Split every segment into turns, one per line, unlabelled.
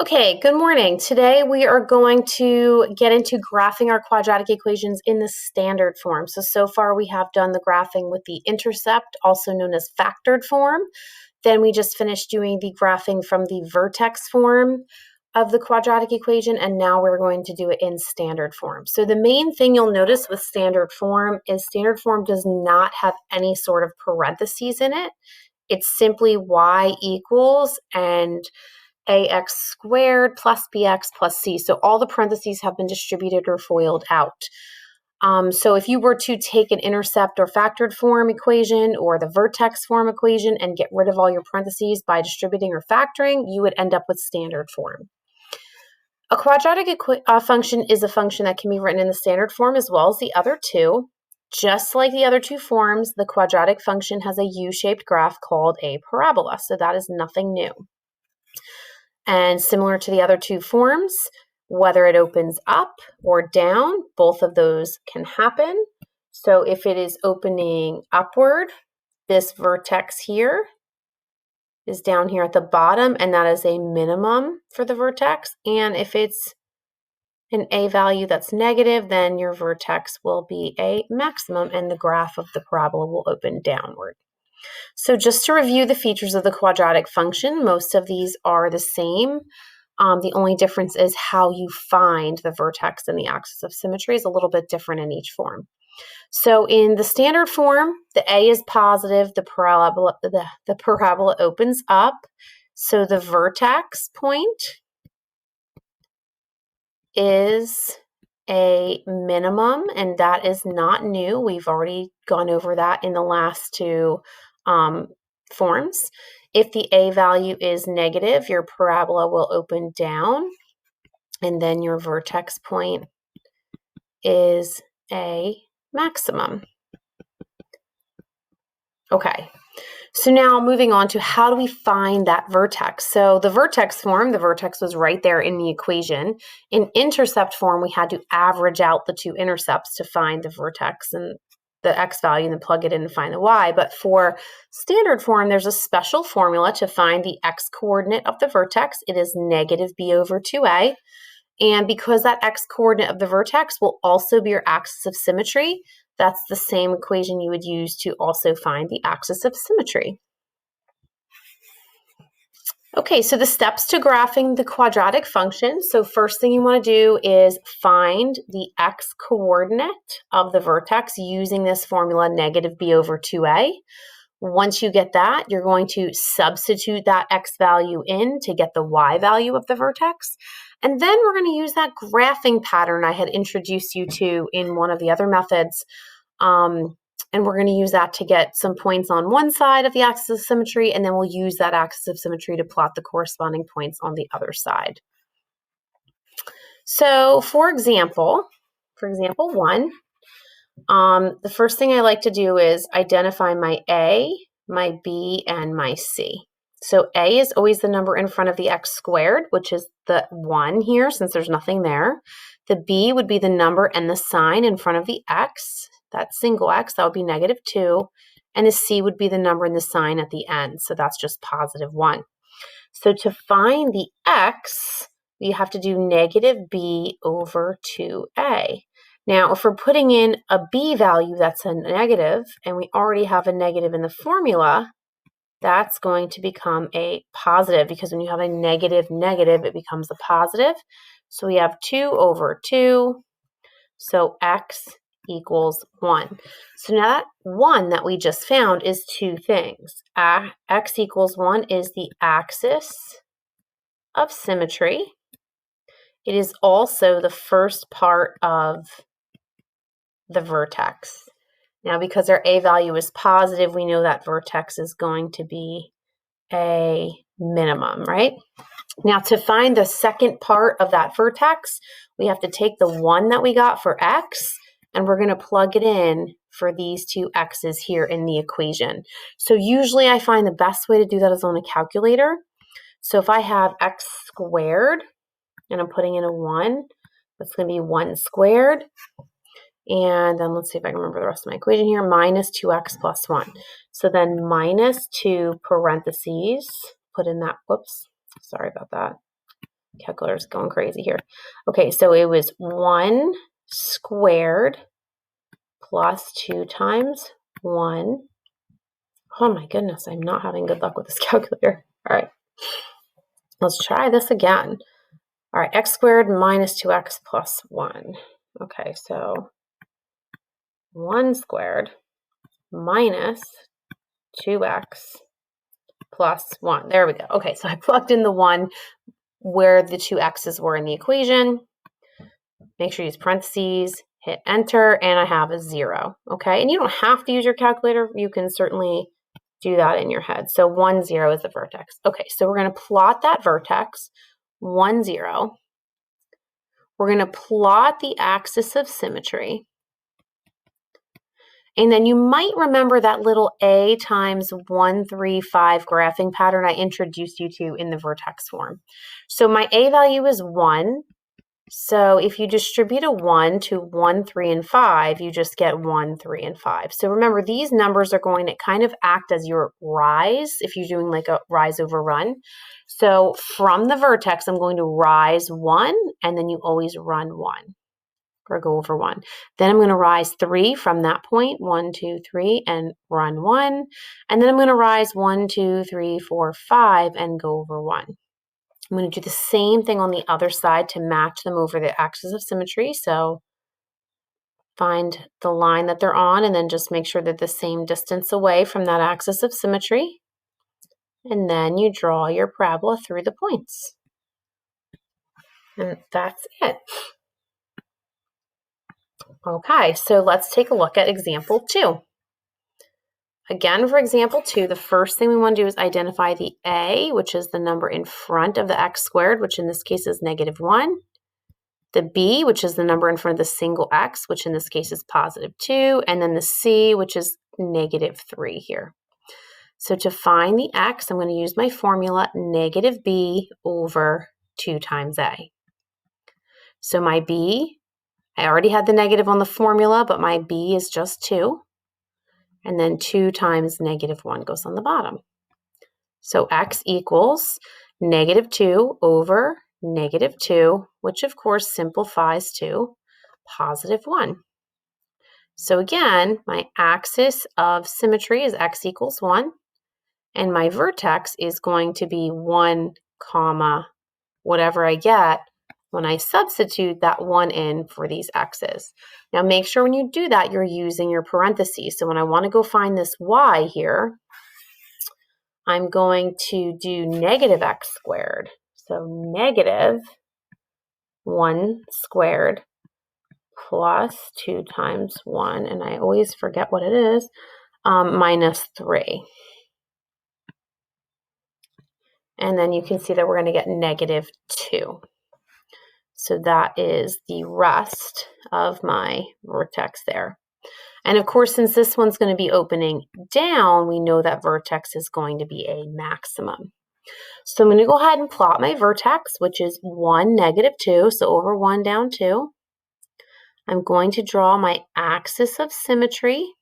Okay, good morning. Today we are going to get into graphing our quadratic equations in the standard form. So far we have done the graphing with the intercept, also known as factored form. Then we just finished doing the graphing from the vertex form of the quadratic equation, and now we're going to do it in standard form. So the main thing you'll notice with standard form is standard form does not have any sort of parentheses in it. It's simply y equals and ax squared plus bx plus c. So all the parentheses have been distributed or FOILed out. So if you were to take an intercept or factored form equation or the vertex form equation and get rid of all your parentheses by distributing or factoring, you would end up with standard form. A quadratic function is a function that can be written in the standard form as well as the other two. Just like the other two forms, the quadratic function has a U-shaped graph called a parabola, so that is nothing new. And similar to the other two forms, whether it opens up or down, both of those can happen. So if it is opening upward, this vertex here is down here at the bottom, and that is a minimum for the vertex. And if it's an a value that's negative, then your vertex will be a maximum, and the graph of the parabola will open downward. So just to review the features of the quadratic function, most of these are the same. The only difference is how you find the vertex and the axis of symmetry is a little bit different in each form. So in the standard form, the a is positive, the parabola opens up. So the vertex point is a minimum, and that is not new. We've already gone over that in the last two forms. If the a value is negative, your parabola will open down, and then your vertex point is a maximum. Okay, so now moving on to how do we find that vertex? So the vertex form, the vertex was right there in the equation. In intercept form, we had to average out the two intercepts to find the vertex and the x value and then plug it in and find the y. But for standard form, there's a special formula to find the x coordinate of the vertex. It is negative b over 2a. And because that x coordinate of the vertex will also be your axis of symmetry, that's the same equation you would use to also find the axis of symmetry. Okay, so the steps to graphing the quadratic function. So first thing you want to do is find the x coordinate of the vertex using this formula negative b over 2a. Once you get that, you're going to substitute that x value in to get the y value of the vertex. And then we're going to use that graphing pattern I had introduced you to in one of the other methods. And we're going to use that to get some points on one side of the axis of symmetry, and then we'll use that axis of symmetry to plot the corresponding points on the other side. So for example 1, the first thing I like to do is identify my A, my B, and my C. So A is always the number in front of the x squared, which is the 1 here since there's nothing there. The B would be the number and the sign in front of the x. That's single x, that would be negative 2. And the C would be the number and the sign at the end. So that's just positive 1. So to find the x, we have to do negative b over 2a. Now, if we're putting in a b value that's a negative, and we already have a negative in the formula, that's going to become a positive, because when you have a negative, it becomes a positive. So we have 2 over 2, so x equals 1. So now that 1 that we just found is two things. X equals 1 is the axis of symmetry. It is also the first part of the vertex. Now, because our a value is positive, we know that vertex is going to be a minimum, right? Now, to find the second part of that vertex, we have to take the 1 that we got for x, and we're going to plug it in for these two x's here in the equation. So usually I find the best way to do that is on a calculator. So if I have x squared, and I'm putting in a 1, that's going to be 1 squared. And then let's see if I can remember the rest of my equation here, minus 2x plus 1. So then minus 2 parentheses, put in that, whoops, sorry about that. Calculator's going crazy here. Okay, so it was 1 squared plus 2 times 1. Oh my goodness, I'm not having good luck with this calculator. All right, let's try this again. All right, x squared minus 2x plus 1. Okay, so 1 squared minus 2x plus 1. There we go. Okay, so I plugged in the 1 where the 2 x's were in the equation. Make sure you use parentheses, hit enter, and I have a 0. Okay, and you don't have to use your calculator. You can certainly do that in your head. So 1, 0 is the vertex. Okay, so we're going to plot that vertex, 1, 0. We're going to plot the axis of symmetry. And then you might remember that little A times 1, 3, 5 graphing pattern I introduced you to in the vertex form. So my A value is 1. So if you distribute a 1 to 1, 3, and 5, you just get 1, 3, and 5. So remember, these numbers are going to kind of act as your rise if you're doing like a rise over run. So from the vertex, I'm going to rise 1, and then you always run 1. Or go over 1. Then I'm going to rise 3 from that point, 1, 2, 3, and run 1. And then I'm going to rise 1, 2, 3, 4, 5, and go over 1. I'm going to do the same thing on the other side to match them over the axis of symmetry. So find the line that they're on and then just make sure they're the same distance away from that axis of symmetry. And then you draw your parabola through the points. And that's it. Okay, so let's take a look at example 2. Again, for example 2, the first thing we want to do is identify the a, which is the number in front of the x squared, which in this case is -1. The b, which is the number in front of the single x, which in this case is +2. And then the c, which is -3 here. So to find the x, I'm going to use my formula, -b over 2 times a. So my b, I already had the negative on the formula, but my b is just 2. And then 2 times -1 goes on the bottom. So x equals -2 over -2, which of course simplifies to +1. So again, my axis of symmetry is x equals 1, and my vertex is going to be 1, whatever I get when I substitute that 1 in for these x's. Now make sure when you do that, you're using your parentheses. So when I want to go find this y here, I'm going to do -x squared. So -1 squared plus 2 times 1, and I always forget what it is, -3. And then you can see that we're going to get -2. So that is the rest of my vertex there. And of course, since this one's going to be opening down, we know that vertex is going to be a maximum. So I'm going to go ahead and plot my vertex, which is 1, -2, so over 1 down 2. I'm going to draw my axis of symmetry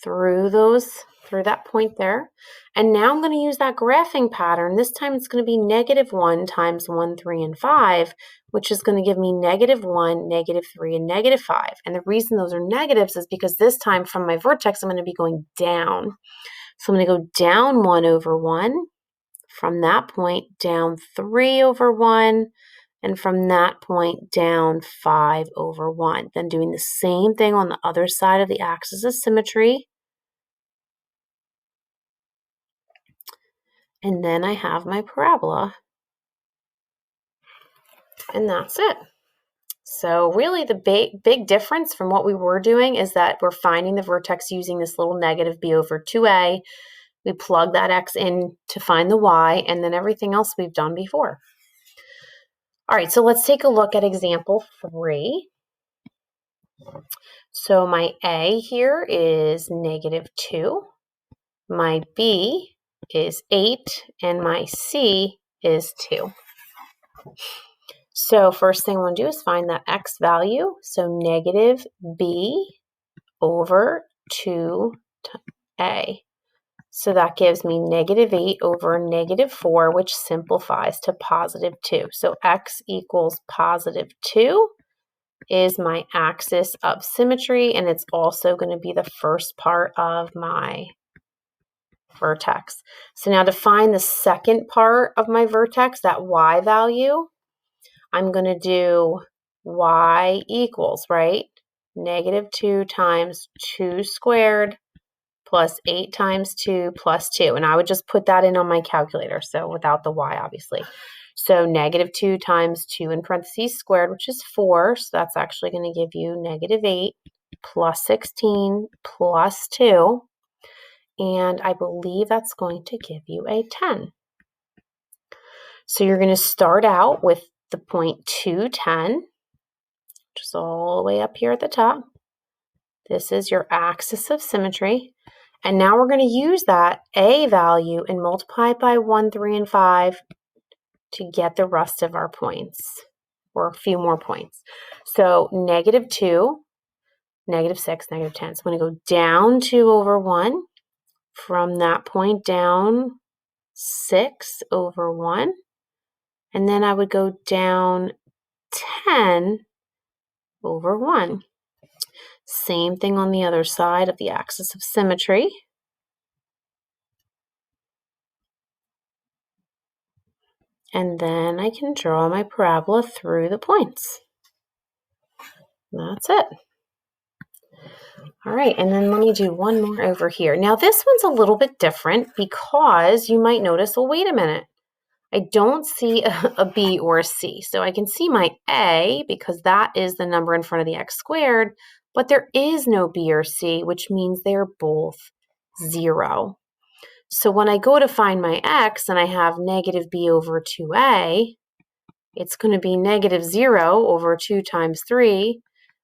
through that point there. And now I'm going to use that graphing pattern. This time it's going to be -1 times 1, 3, and 5, which is going to give me -1, -3, and -5. And the reason those are negatives is because this time from my vertex, I'm going to be going down. So I'm going to go down 1 over 1. From that point, down 3 over 1. And from that point, down 5 over 1. Then doing the same thing on the other side of the axis of symmetry. And then I have my parabola. And that's it. So really the big difference from what we were doing is that we're finding the vertex using this little -b over 2a. We plug that x in to find the y, and then everything else we've done before. All right, so let's take a look at example 3. So my a here is -2. My b is 8, and my c is 2. So first thing I want to do is find that x value. So -b over 2a. So that gives me negative 8 over negative 4, which simplifies to positive 2. So x equals positive 2 is my axis of symmetry, and it's also going to be the first part of my vertex. So now to find the second part of my vertex, that y value, I'm going to do y equals, right? Negative 2 times 2 squared plus 8 times 2 plus 2. And I would just put that in on my calculator, so without the y, obviously. So negative 2 times 2 in parentheses squared, which is 4. So that's actually going to give you negative 8 plus 16 plus 2. And I believe that's going to give you a 10. So you're going to start out with the point 210, which is all the way up here at the top. This is your axis of symmetry. And now we're going to use that a value and multiply it by 1, 3, and 5 to get the rest of our points, or a few more points. So negative 2, negative 6, negative 10. So I'm going to go down 2 over 1. From that point down 6 over 1. And then I would go down 10 over 1. Same thing on the other side of the axis of symmetry. And then I can draw my parabola through the points. That's it. All right, and then let me do one more over here. Now this one's a little bit different because you might notice, well, wait a minute. I don't see a B or a C. So I can see my A because that is the number in front of the x squared, but there is no B or C, which means they're both 0. So when I go to find my x and I have negative b over 2a, it's going to be negative 0 over 2 times 3,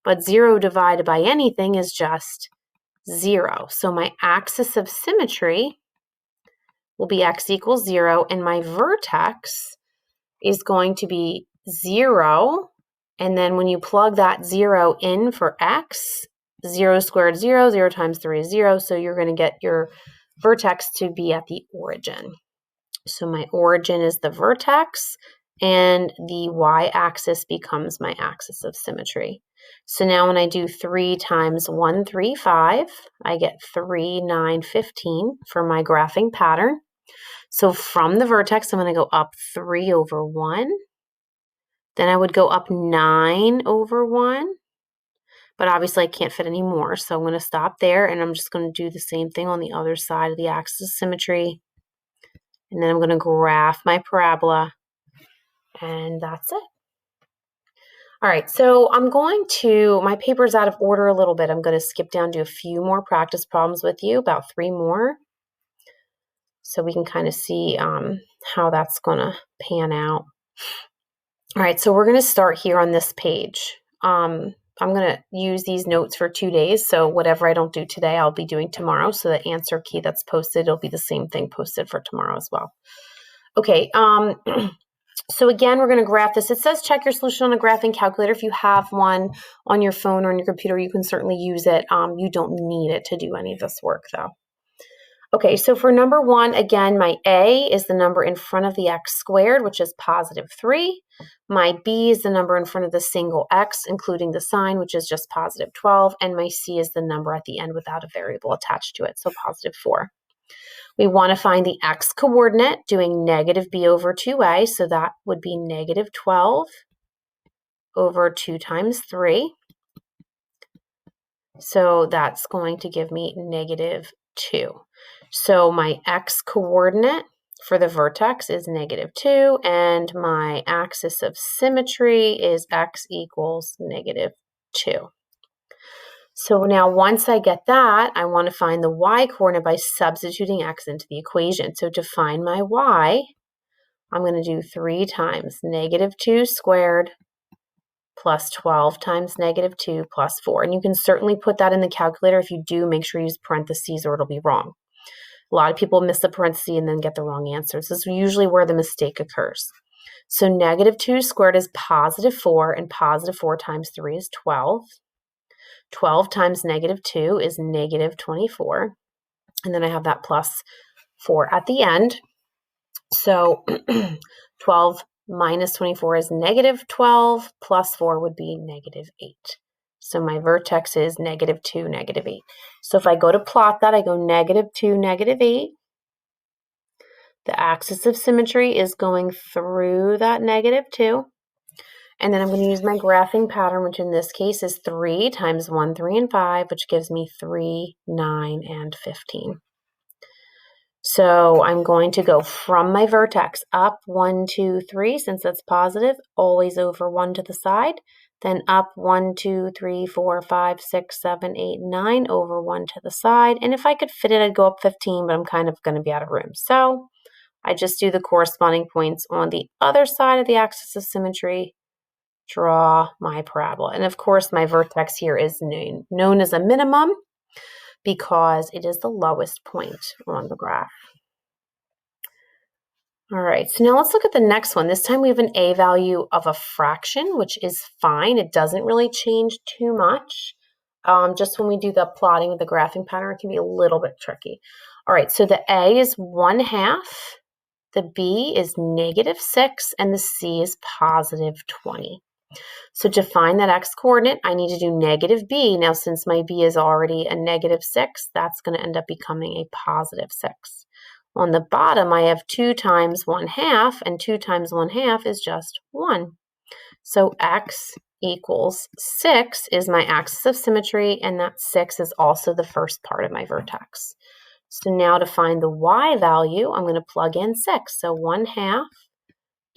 but 0 divided by anything is just 0. So my axis of symmetry will be x equals 0, and my vertex is going to be 0. And then when you plug that 0 in for x, 0 squared 0, 0 times 3 is 0, so you're going to get your vertex to be at the origin. So my origin is the vertex, and the y-axis becomes my axis of symmetry. So now when I do 3 times 1, 3, 5, I get 3, 9, 15 for my graphing pattern. So from the vertex, I'm going to go up 3 over 1. Then I would go up 9 over 1. But obviously I can't fit any more, so I'm going to stop there, and I'm just going to do the same thing on the other side of the axis of symmetry. And then I'm going to graph my parabola, and that's it. All right, so my paper's out of order a little bit. I'm going to skip down to a few more practice problems with you, about 3 more, so we can kind of see how that's going to pan out. All right, so we're going to start here on this page. I'm going to use these notes for 2 days, so whatever I don't do today, I'll be doing tomorrow. So the answer key that's posted, it'll be the same thing posted for tomorrow as well. Okay, so again, we're going to graph this. It says check your solution on a graphing calculator. If you have one on your phone or on your computer, you can certainly use it. You don't need it to do any of this work, though. Okay, so for number 1, again, my A is the number in front of the x squared, which is positive 3. My B is the number in front of the single x, including the sign, which is just positive 12. And my C is the number at the end without a variable attached to it, so positive 4. We want to find the x coordinate doing negative b over 2a, so that would be negative 12 over 2 times 3. So that's going to give me negative 2. So my x coordinate for the vertex is negative 2, and my axis of symmetry is x equals negative 2. So now once I get that, I want to find the y coordinate by substituting x into the equation. So to find my y, I'm going to do 3 times negative 2 squared plus 12 times negative 2 plus 4. And you can certainly put that in the calculator. If you do, make sure you use parentheses or it'll be wrong. A lot of people miss the parentheses and then get the wrong answers. This is usually where the mistake occurs. So negative 2 squared is positive 4, and positive 4 times 3 is 12. 12 times negative 2 is negative 24. And then I have that plus 4 at the end. So 12 minus 24 is negative 12, plus 4 would be negative 8. So my vertex is negative 2, negative 8. So if I go to plot that, I go negative 2, negative 8. The axis of symmetry is going through that negative 2. And then I'm going to use my graphing pattern, which in this case is 3 times 1, 3, and 5, which gives me 3, 9, and 15. So I'm going to go from my vertex up 1, 2, 3, since that's positive, always over 1 to the side. Then up 1, 2, 3, 4, 5, 6, 7, 8, 9, over 1 to the side. And if I could fit it, I'd go up 15, but I'm kind of going to be out of room. So I just do the corresponding points on the other side of the axis of symmetry, draw my parabola. And of course, my vertex here is known as a minimum because it is the lowest point on the graph. All right, so now let's look at the next one. This time we have an a value of a fraction, which is fine. It doesn't really change too much. Just when we do the plotting with the graphing pattern, it can be a little bit tricky. All right, so the a is 1/2, the b is negative 6, and the c is positive 20. So to find that x-coordinate, I need to do negative b. Now, since my b is already a negative 6, that's going to end up becoming a positive 6. On the bottom, I have 2 times 1/2, and 2 times 1/2 is just 1. So x equals 6 is my axis of symmetry, and that 6 is also the first part of my vertex. So now to find the y value, I'm going to plug in 6. So 1/2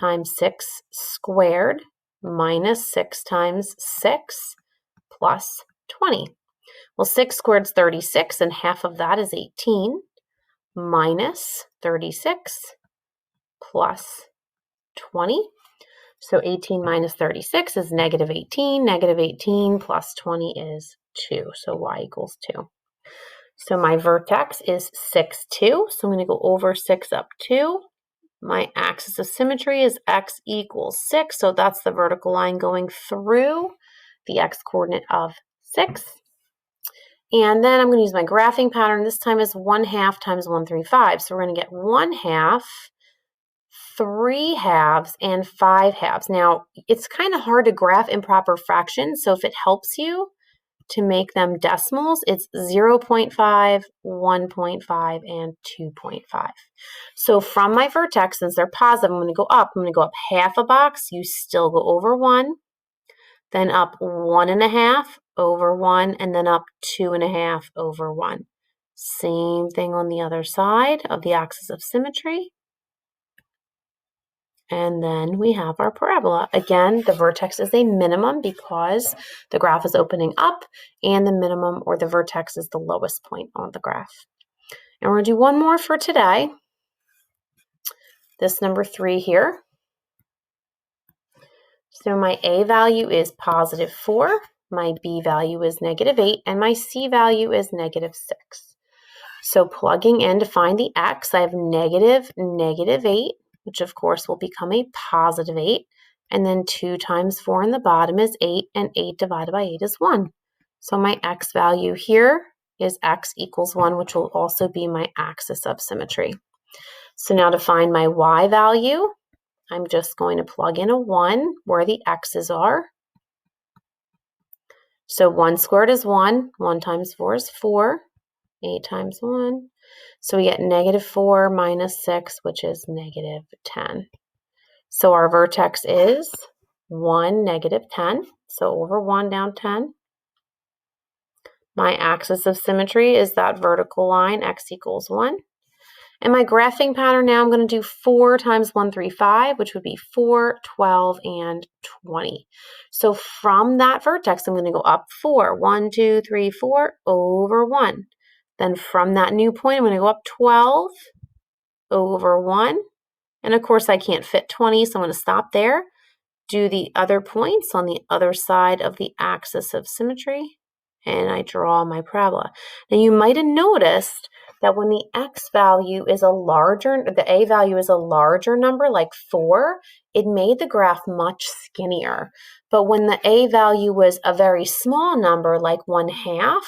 times 6 squared minus 6 times 6 plus 20. Well, 6 squared is 36, and half of that is 18, minus 36 plus 20. So 18 minus 36 is negative 18. Negative 18 plus 20 is 2. So y equals 2. So my vertex is 6, 2. So I'm going to go over 6 up 2. My axis of symmetry is x equals 6. So that's the vertical line going through the x-coordinate of 6. And then I'm going to use my graphing pattern. This time is 1/2 times 1, 3, 5. So we're going to get 1/2, 3 halves, and 5 halves. Now, it's kind of hard to graph improper fractions. So if it helps you to make them decimals, it's 0.5, 1.5, and 2.5. So from my vertex, since they're positive, I'm going to go up. I'm going to go up half a box. You still go over 1. Then up 1.5 over 1, and then up 2.5 over 1. Same thing on the other side of the axis of symmetry. And then we have our parabola. Again, the vertex is a minimum because the graph is opening up, and the minimum or the vertex is the lowest point on the graph. And we're going to do one more for today. This number 3 here. So my a value is positive 4, my b value is negative 8, and my c value is negative 6. So plugging in to find the x, I have negative 8, which of course will become a positive 8. And then 2 times 4 in the bottom is 8, and 8 divided by 8 is 1. So my x value here is x equals 1, which will also be my axis of symmetry. So now to find my y value, I'm just going to plug in a 1 where the x's are. So 1 squared is 1. 1 times 4 is 4. 8 times 1. So we get negative 4 minus 6, which is negative 10. So our vertex is 1, negative 10. So over 1 down 10. My axis of symmetry is that vertical line, x equals 1. And my graphing pattern now, I'm going to do 4 times 1, 3, 5, which would be 4, 12, and 20. So from that vertex, I'm going to go up 4. 1, 2, 3, 4, over 1. Then from that new point, I'm going to go up 12, over 1. And of course, I can't fit 20, so I'm going to stop there. Do the other points on the other side of the axis of symmetry, and I draw my parabola. Now, you might have noticed that when the x value is the a value is a larger number, like 4, it made the graph much skinnier. But when the a value was a very small number, like 1/2,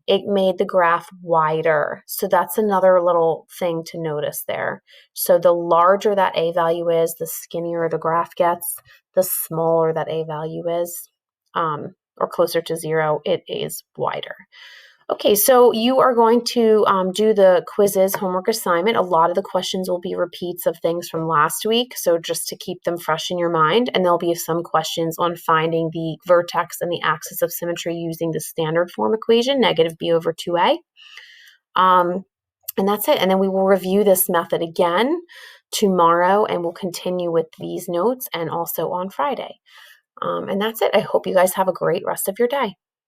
it made the graph wider. So that's another little thing to notice there. So the larger that A value is, the skinnier the graph gets, the smaller that A value is, or closer to 0, it is wider. Okay, so you are going to do the quizzes homework assignment. A lot of the questions will be repeats of things from last week, so just to keep them fresh in your mind. And there'll be some questions on finding the vertex and the axis of symmetry using the standard form equation, negative b over 2a. And that's it. And then we will review this method again tomorrow, and we'll continue with these notes and also on Friday. And that's it. I hope you guys have a great rest of your day.